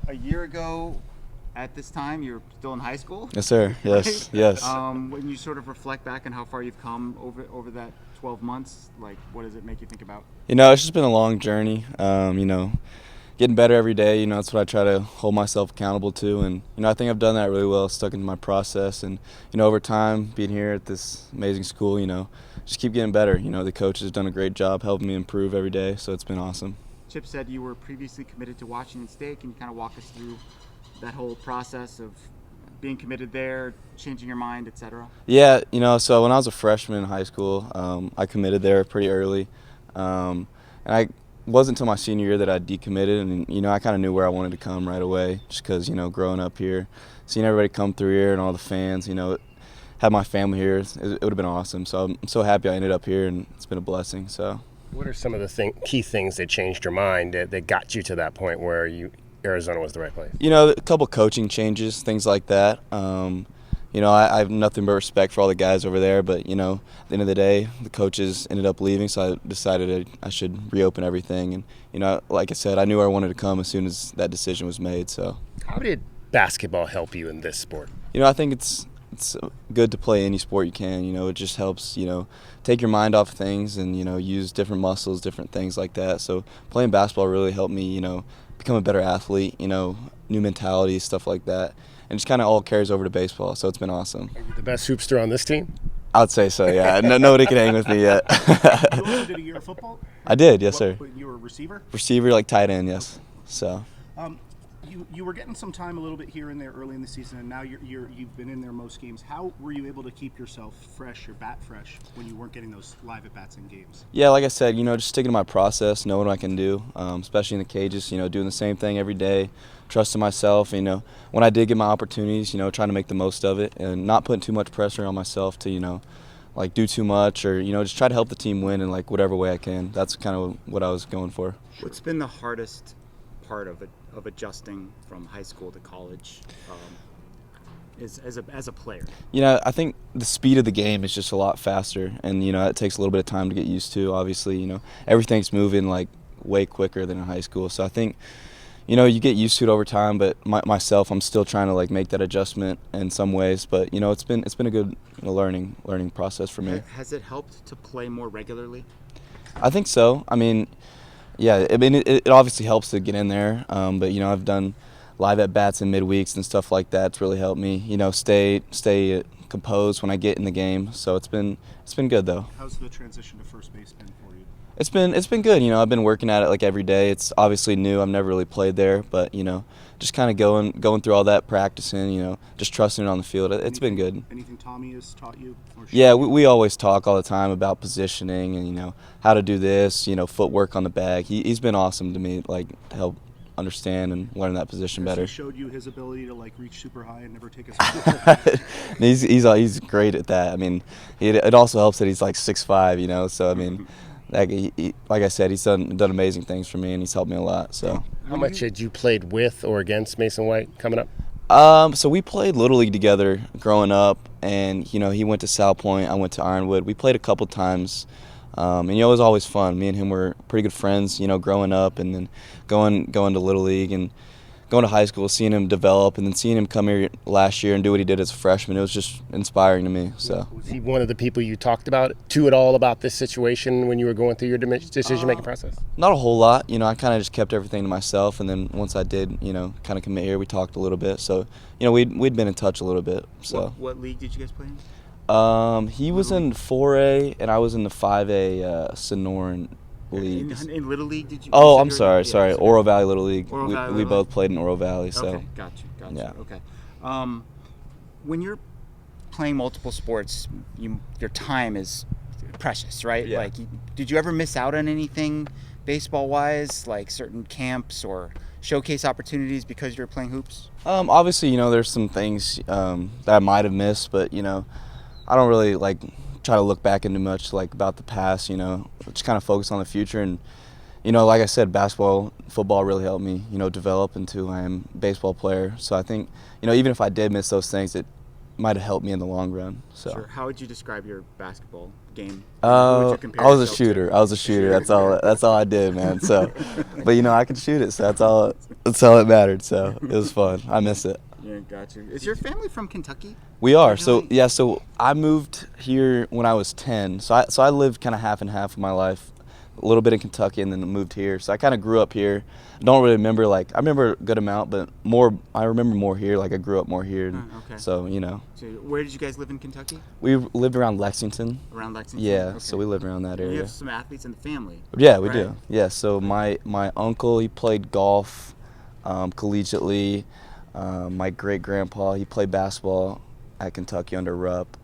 A year ago, at this time, you're still in high school. Yes, sir. Yes, yes. When you sort of reflect back on how far you've come over that 12 months, like what does it make you think about? It's just been a long journey. Getting better every day. That's what I try to hold myself accountable to, and I think I've done that really well. Stuck into my process, and over time, being here at this amazing school, just keep getting better. The coach has done a great job helping me improve every day, so it's been awesome. Chip said you were previously committed to Washington State. Can you kind of walk us through that whole process of being committed there, changing your mind, etc.? Yeah, so when I was a freshman in high school, I committed there pretty early, and I wasn't until my senior year that I decommitted, and I kind of knew where I wanted to come right away, just because growing up here, seeing everybody come through here and all the fans, had my family here, it would have been awesome. So I'm so happy I ended up here, and it's been a blessing. So, what are some of the key things that changed your mind that got you to that point where Arizona was the right place? A couple coaching changes, things like that. I have nothing but respect for all the guys over there, but, at the end of the day, the coaches ended up leaving, so I decided I should reopen everything. And, like I said, I knew where I wanted to come as soon as that decision was made. So, how did basketball help you in this sport? I think it's good to play any sport you can. It just helps, take your mind off things and, use different muscles, different things like that. So playing basketball really helped me, become a better athlete, new mentality, stuff like that. And just kind of all carries over to baseball, so it's been awesome. Are you the best hoopster on this team? I would say so, yeah. Nobody can hang with me yet. You also did a year of football? I did, yes, sir. You were a receiver? Receiver, like tight end, yes. So. You were getting some time a little bit here and there early in the season, and now you've been in there most games. How were you able to keep yourself fresh, your bat fresh, when you weren't getting those live at-bats in games? Yeah, like I said, just sticking to my process, knowing what I can do, especially in the cages, doing the same thing every day, trusting myself, when I did get my opportunities, trying to make the most of it and not putting too much pressure on myself to, do too much or, just try to help the team win in, whatever way I can. That's kind of what I was going for. What's been the hardest part of adjusting from high school to college as a player? I think the speed of the game is just a lot faster, and it takes a little bit of time to get used to. Obviously, everything's moving way quicker than in high school. So I think you get used to it over time. But myself, I'm still trying to make that adjustment in some ways. But it's been a good learning process for me. Has it helped to play more regularly? I think so. Yeah, it obviously helps to get in there, but I've done live at bats in midweeks and stuff like that. It's really helped me, stay composed when I get in the game. So it's been good though. How's the transition to first base been for you? It's been good. I've been working at it every day. It's obviously new. I've never really played there, but just kind of going through all that, practicing. Just trusting it on the field. It's been good. Anything Tommy has taught you? Yeah, we always talk all the time about positioning and how to do this. Footwork on the bag. He's been awesome to me, to help understand and learn that position better. He showed you his ability to reach super high and never take a He's great at that. It also helps that he's 6'5", So like I said, he's done amazing things for me, and he's helped me a lot. So. How much had you played with or against Mason White coming up? So we played Little League together growing up, and he went to South Point, I went to Ironwood. We played a couple times, and it was always fun. Me and him were pretty good friends, growing up, and then going to Little League and going to high school, seeing him develop, and then seeing him come here last year and do what he did as a freshman. It was just inspiring to me. So. Was he one of the people you talked about this situation when you were going through your decision-making process? Not a whole lot. I kind of just kept everything to myself, and then once I did, kind of commit here, we talked a little bit. So, we'd been in touch a little bit. So. What league did you guys play in? He was in 4A, and I was in the 5A Sonoran League. In Little League, did you? Oh, I'm sorry. Oro Valley Little League. We both played in Oro Valley. So. Okay, got you. Yeah. Okay. When you're playing multiple sports, your time is precious, right? Yeah. Did you ever miss out on anything baseball-wise, certain camps or showcase opportunities because you were playing hoops? Obviously, there's some things that I might have missed, but I don't really try to look back into much about the past. Just kind of focus on the future, and like I said, basketball, football really helped me develop into I am a baseball player. So I think even if I did miss those things, it might have helped me in the long run. So. Sure. How would you describe your basketball game? Who would you compare I was a yourself to? shooter. I was a shooter. That's all. That's all I did, man. So, but I could shoot it. So that's all. That's all that mattered. So it was fun. I miss it. Yeah, got you. Is your family from Kentucky? We are. So Originally? yeah. So I moved here when I was 10. So I lived kind of half and half of my life, a little bit in Kentucky, and then moved here. So I kind of grew up here. Don't really remember I remember a good amount, but I remember more here. Like I grew up more here. And Okay. So So where did you guys live in Kentucky? we lived around Lexington. Around Lexington? Yeah. Okay. So we lived around that You area. have some athletes in the family. Yeah, we Right. do. Yeah, so my uncle, he played golf collegiately. My great-grandpa, he played basketball at Kentucky under Rupp.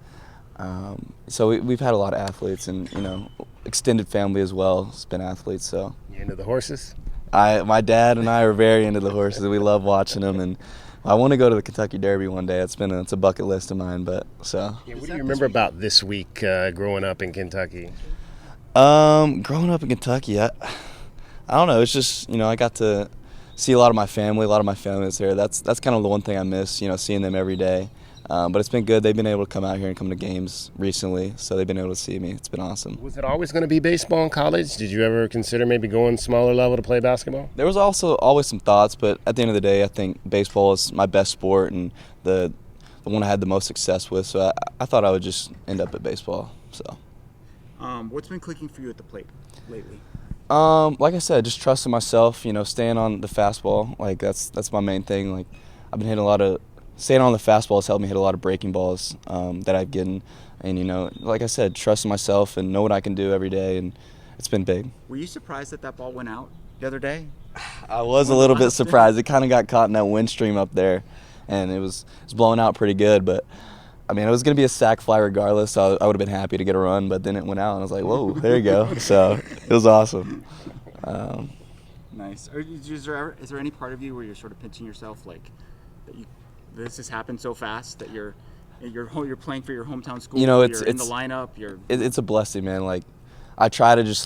So we've had a lot of athletes, and extended family as well has been athletes. So You into the horses? my dad and I are very into the horses. We love watching them, and I want to go to the Kentucky Derby one day. It's a bucket list of mine. But so Yeah, what do you remember about this week growing up in Kentucky? growing up in Kentucky, I don't know. It's just I got to see a lot of my family. A lot of my family is there. That's kind of the one thing I miss. Seeing them every day. But it's been good. They've been able to come out here and come to games recently, so they've been able to see me. It's been awesome. Was it always going to be baseball in college? Did you ever consider maybe going smaller level to play basketball? There was also always some thoughts, but at the end of the day, I think baseball is my best sport and the one I had the most success with. So I thought I would just end up at baseball. So. What's been clicking for you at the plate lately? Like I said, just trusting myself. Staying on the fastball. Like that's my main thing. Like I've been hitting staying on the fastball has helped me hit a lot of breaking balls that I've gotten, and like I said, trusting myself and know what I can do every day, and it's been big. Were you surprised that ball went out the other day? I was a little bit surprised. It kind of got caught in that wind stream up there, and it was blowing out pretty good. But I mean, it was going to be a sac fly regardless, so I would have been happy to get a run. But then it went out, and I was like, "Whoa, there you go!" So it was awesome. Nice. Is there any part of you where you're sort of pinching yourself, like that this has happened so fast that you're playing for your hometown school? You're in the lineup. It's a blessing, man. Like I try to just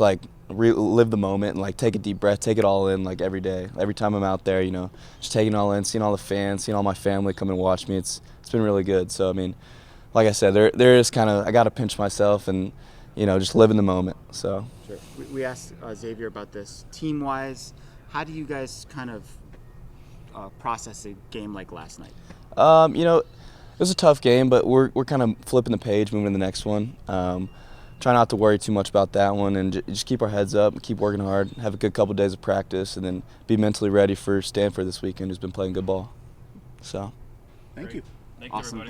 live the moment and take a deep breath, take it all in every day. Every time I'm out there, just taking it all in, seeing all the fans, seeing all my family come and watch me. It's been really good. So I mean, like I said, there is I got to pinch myself and just live in the moment. So Sure. We asked Xavier about this. Team-wise, how do you guys kind of process a game like last night? it was a tough game, but we're kind of flipping the page, moving to the next one. Try not to worry too much about that one, and just keep our heads up, keep working hard, have a good couple days of practice, and then be mentally ready for Stanford this weekend, who's been playing good ball. So. Thank you. Awesome.